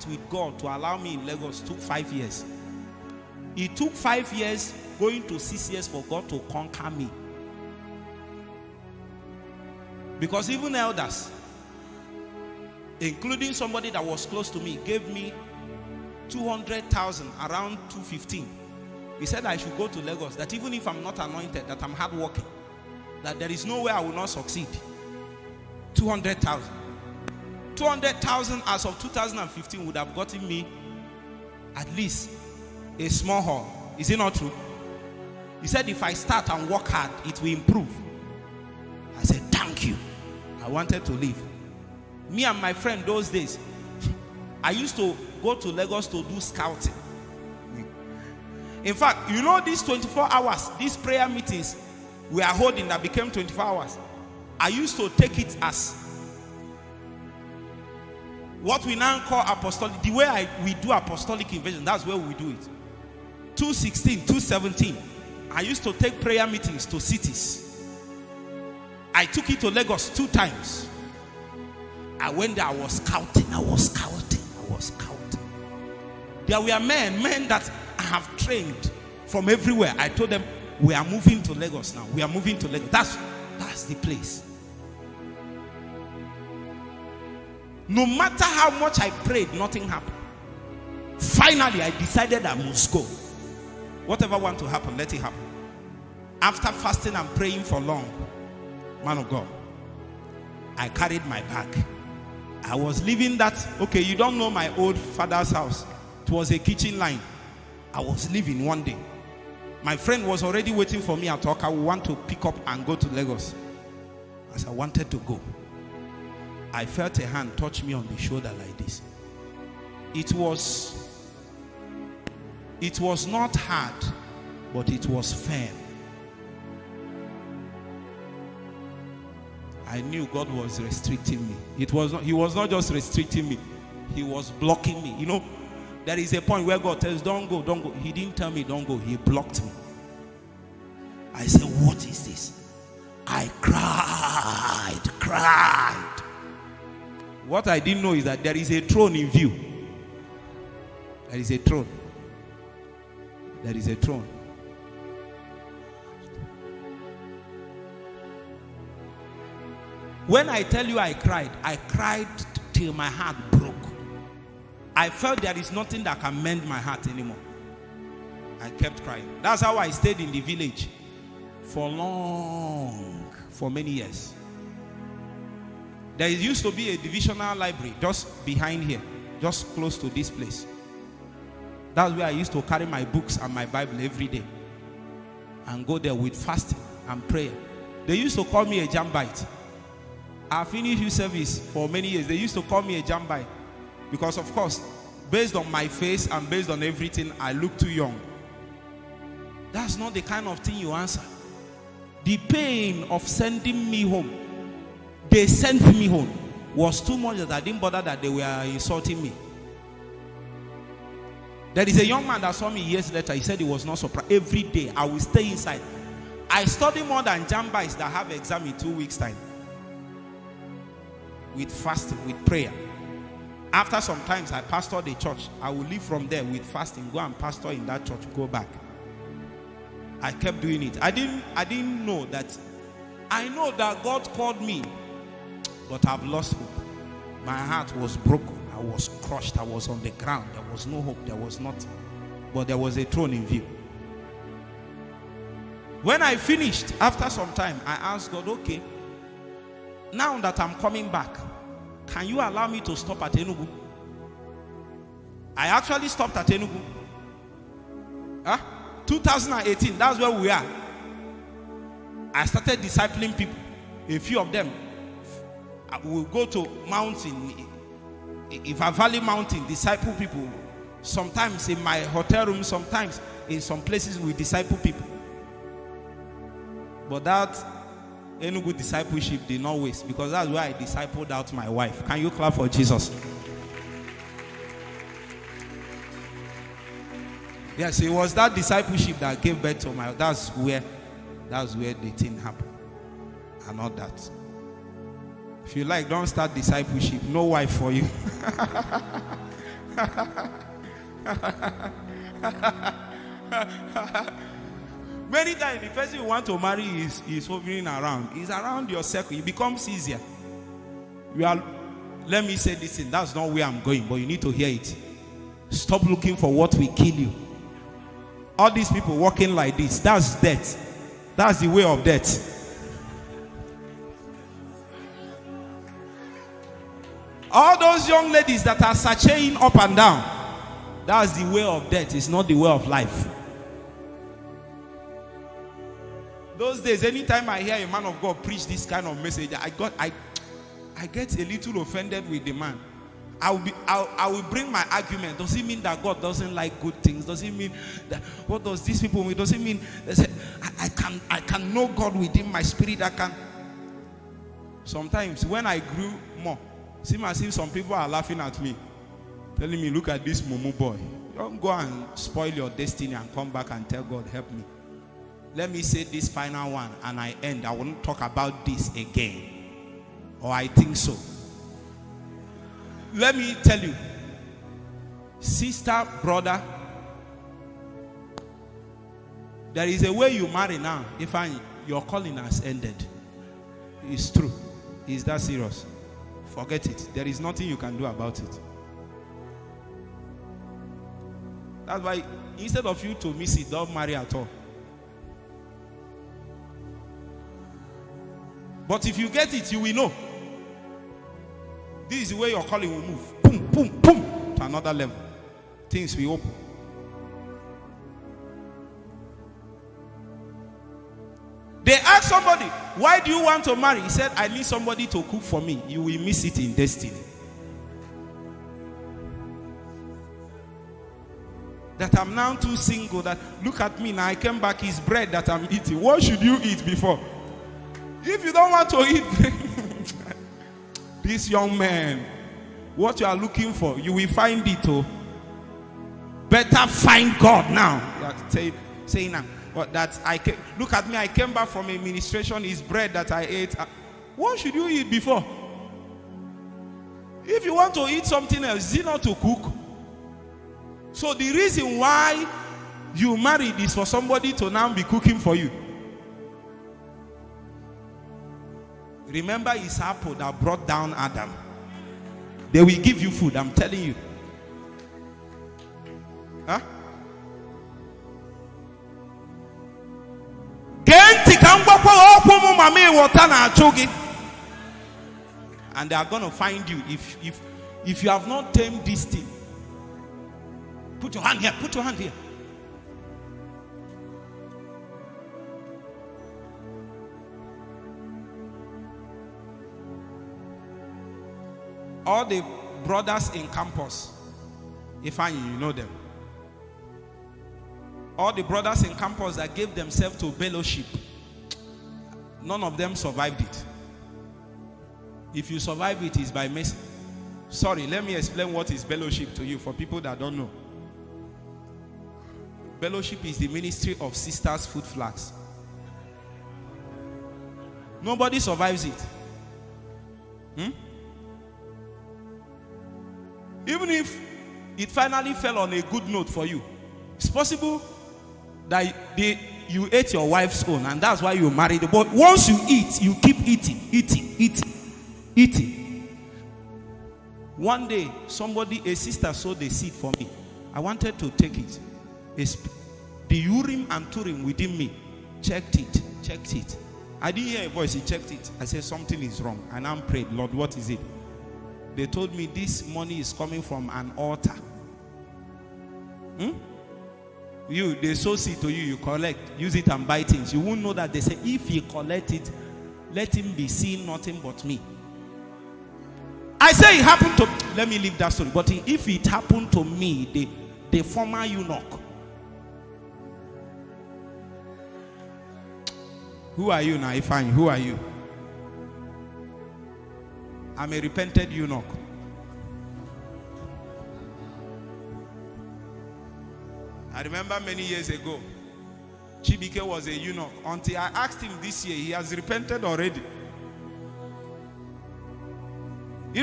pact with God to allow me in Lagos took 5 years. It took 5 years, going to 6 years, for God to conquer me. Because even elders, including somebody that was close to me, gave me 200,000, around 215. He said I should go to Lagos, that even if I'm not anointed, that I'm hardworking, that there is no way I will not succeed. 200,000. 200,000 as of 2015 would have gotten me at least a small hall. Is it not true? He said if I start and work hard, it will improve. I said, thank you. I wanted to leave. Me and my friend those days, I used to go to Lagos to do scouting. In fact, you know these 24 hours, these prayer meetings we are holding that became 24 hours. I used to take it as what we now call apostolic. The way we do apostolic invasion, that's where we do it. 216, 217. I used to take prayer meetings to cities. I took it to Lagos 2 times. I went there, I was scouting. There were men that I have trained from everywhere. I told them, we are moving to Lagos now. We are moving to Lagos. That's the place. No matter how much I prayed, nothing happened. Finally, I decided I must go. Whatever want to happen, let it happen. After fasting and praying for long, man of God, I carried my bag. I was leaving that, okay, you don't know my old father's house. It was a kitchen line. I was leaving one day. My friend was already waiting for me at Oka. We want to pick up and go to Lagos. As I wanted to go, I felt a hand touch me on the shoulder like this. It was not hard, but it was firm. I knew God was restricting me. He was not just restricting me, he was blocking me. You know, there is a point where God tells, don't go, don't go. He didn't tell me don't go, he blocked me. I said, what is this? I cried. What I didn't know is that there is a throne in view. There is a throne. There is a throne. When I tell you I cried till my heart broke. I felt there is nothing that can mend my heart anymore. I kept crying. That's how I stayed in the village for many years. There used to be a divisional library just behind here, just close to this place. That's where I used to carry my books and my Bible every day and go there with fasting and prayer. They used to call me a jambite. I finished youth service for many years. They used to call me a jambite because, of course, based on my face and based on everything, I look too young. That's not the kind of thing you answer. The pain of sending me home, they sent me home, was too much that I didn't bother that they were insulting me. There is a young man that saw me years later. He said he was not surprised. Every day I will stay inside. I study more than jambites that have exam in 2 weeks time. With fasting, with prayer. After sometimes I pastor the church. I will leave from there with fasting, go and pastor in that church, go back. I kept doing it. I didn't know that. I know that God called me, but I've lost hope. My heart was broken. I was crushed. I was on the ground. There was no hope. There was nothing. But there was a throne in view. When I finished, after some time, I asked God, okay, now that I'm coming back, can you allow me to stop at Enugu? I actually stopped at Enugu. 2018, that's where we are. I started discipling people. A few of them will go to mountain, Ifa Valley Mountain, disciple people. Sometimes in my hotel room, sometimes in some places we disciple people. But that Enugu discipleship did not waste, because that's where I discipled out my wife. Can you clap for Jesus? Yes, it was that discipleship that gave birth to my. That's where the thing happened, and not that. If you like, don't start discipleship. No wife for you. Many times the person you want to marry is hovering around. He's around your circle. It becomes easier. Let me say this thing. That's not where I'm going, but you need to hear it. Stop looking for what will kill you. All these people walking like this, that's death. That's the way of death. All those young ladies that are sashaying up and down, that's the way of death. It's not the way of life. Those days, anytime I hear a man of God preach this kind of message, I get a little offended with the man. I will bring my argument. Does it mean that God doesn't like good things? Does it mean that what does these people mean? Does it mean they say I can know God within my spirit? I can. Sometimes when I grew more, it seems as if some people are laughing at me, telling me, look at this mumu boy. Don't go and spoil your destiny and come back and tell God, help me. Let me say this final one and I end. I won't talk about this again. Or I think so. Let me tell you, sister, brother, there is a way you marry now. If your calling has ended, it's true. Is that serious? Forget it. There is nothing you can do about it. That's why instead of you to miss it, don't marry at all. But if you get it, you will know. This is the way your calling will move. Boom, boom, boom, to another level. Things will open. They asked somebody, why do you want to marry? He said, I need somebody to cook for me. You will miss it in destiny. That I'm now too single, that look at me now, I came back, it's bread that I'm eating. What should you eat before? If you don't want to eat bread, this young man, what you are looking for, you will find it. Oh, better find God now. Say now, but that look at me. I came back from administration. Is bread that I ate. What should you eat before? If you want to eat something else, is it not to cook? So the reason why you married is for somebody to now be cooking for you. Remember, it's apple that brought down Adam. They will give you food, I'm telling you. Huh? And they are going to find you if you have not tamed this thing. Put your hand here. Put your hand here. All the brothers in campus, if you know them. All the brothers in campus that gave themselves to fellowship, none of them survived it. If you survive it, it's by mercy. Sorry, let me explain what is fellowship to you for people that don't know. Fellowship is the ministry of sisters' food flags. Nobody survives it. Even if it finally fell on a good note for you, it's possible that you ate your wife's own and that's why you married. But once you eat, you keep eating. One day, a sister sowed a seed for me. I wanted to take it. The Urim and Turim within me checked it. I didn't hear a voice, he checked it. I said, something is wrong. And I prayed, Lord, what is it? They told me this money is coming from an altar. They sow seed to you, you collect, use it and buy things. You won't know that they say, if you collect it, let him be seen nothing but me. I say it happened to, let me leave that story. But if it happened to me, the former eunuch. Who are you now, Ifeanyi? Who are you? I'm a repented eunuch. I remember many years ago, Chibike was a eunuch. Until I asked him this year, he has repented already.